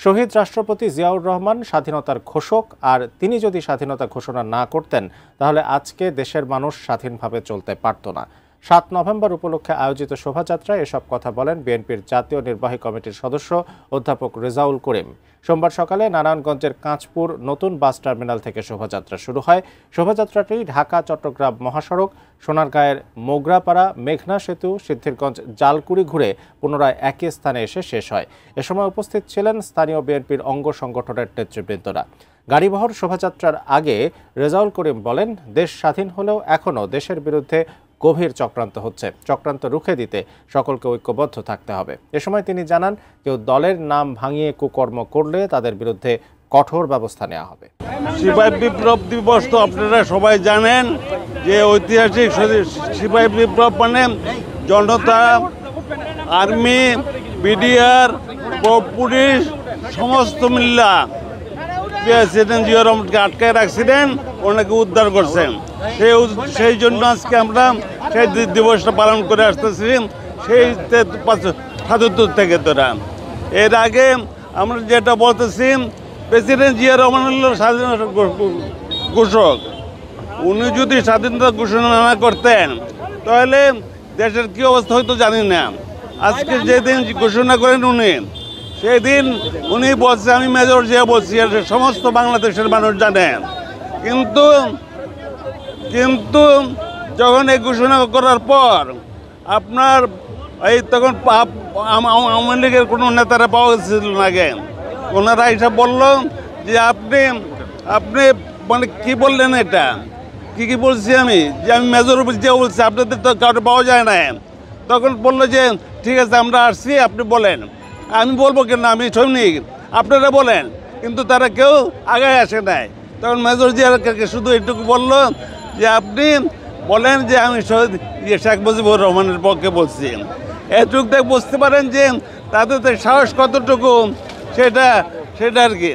শহীদ রাষ্ট্রপতি জিয়াউর রহমান স্বাধীনতার ঘোষক, আর তিনি যদি স্বাধীনতা ঘোষণা না করতেন তাহলে আজকে দেশের মানুষ স্বাধীনভাবে চলতে পারত না। ৭ নভেম্বর উপলক্ষে আয়োজিত শোভাযাত্রায় এসব কথা বলেন বিএনপির জাতীয় নির্বাহী কমিটির সদস্য অধ্যাপক রেজাউল করিম। সোমবার সকালে নারায়ণগঞ্জের কাঁচপুর নতুন বাস টার্মিনাল থেকে শোভাযাত্রা শুরু হয়। শোভাযাত্রাটি ঢাকা-চট্টগ্রাম মহাসড়ক, সোনারগাঁয়ের মোগরাপাড়া, মেঘনা সেতু, সিদ্ধিরগঞ্জ জালকুড়ি ঘুরে পুনরায় একই স্থানে এসে শেষ হয়। এ সময় উপস্থিত ছিলেন স্থানীয় বিএনপির অঙ্গ সংগঠনের নেতৃবৃন্দরা। গাড়িবহর শোভাযাত্রার আগে রেজাউল করিম বলেন, দেশ স্বাধীন হলেও এখনও দেশের বিরুদ্ধে গভীর চক্রান্ত হচ্ছে। চক্রান্ত রুখে দিতে সকলকে ঐক্যবদ্ধ থাকতে হবে। এ সময় তিনি জানান, কেউ দলের নাম ভাঙিয়ে কুকর্ম করলে তাদের বিরুদ্ধে কঠোর ব্যবস্থা নেওয়া হবে। সিপাহী বিপ্লব দিবস তো আপনারা সবাই জানেন যে ঐতিহাসিক সিপাহী বিপ্লব মানে জনতা, আর্মি, বিডিআর, পুলিশ সমস্ত মিল্লা প্রেসিডেন্ট জিয়া রহমানকে আটকায় রাখছিলেন, ওনাকে উদ্ধার করছেন। সেই জন্য আজকে আমরা সেই দিবসটা পালন করে আসতেছি, সেই ৭৭ থেকে তোরা। এর আগে আমরা যেটা বলতেছি, প্রেসিডেন্ট জিয়া রহমান হল স্বাধীনতা ঘোষক। উনি যদি স্বাধীনতা ঘোষণা না করতেন তাহলে দেশের কী অবস্থা হয়তো জানি না। আজকে যেদিন ঘোষণা করেন উনি, সেই দিন উনি বলছে আমি মেজর জিয়া বলছি, সমস্ত বাংলাদেশের মানুষ জানেন। কিন্তু যখন এই ঘোষণা করার পর আপনার তখন আওয়ামী লীগের কোনো নেতারা পাওয়া গেছিল না। আগে ওনারা এসব বলল যে আপনি মানে কি বললেন, এটা কি বলছি আমি, যে আমি মেজর জিয়া বলছি, আপনাদের তো কাউকে পাওয়া যায় না। তখন বললো যে ঠিক আছে আমরা আসছি, আপনি বলেন। আমি বলবো কেন, আমি সৈনিক, আপনারা বলেন। কিন্তু তারা কেউ আগে আসে নাই। তখন মেজর জিয়াকে শুধু এটুকু বললো যে আপনি বলেন যে আমি শহীদ শেখ মুজিবুর রহমানের পক্ষে বলছি। এটুকু বুঝতে পারেন যে তাদের সাহস কতটুকু, সেটা আর কি।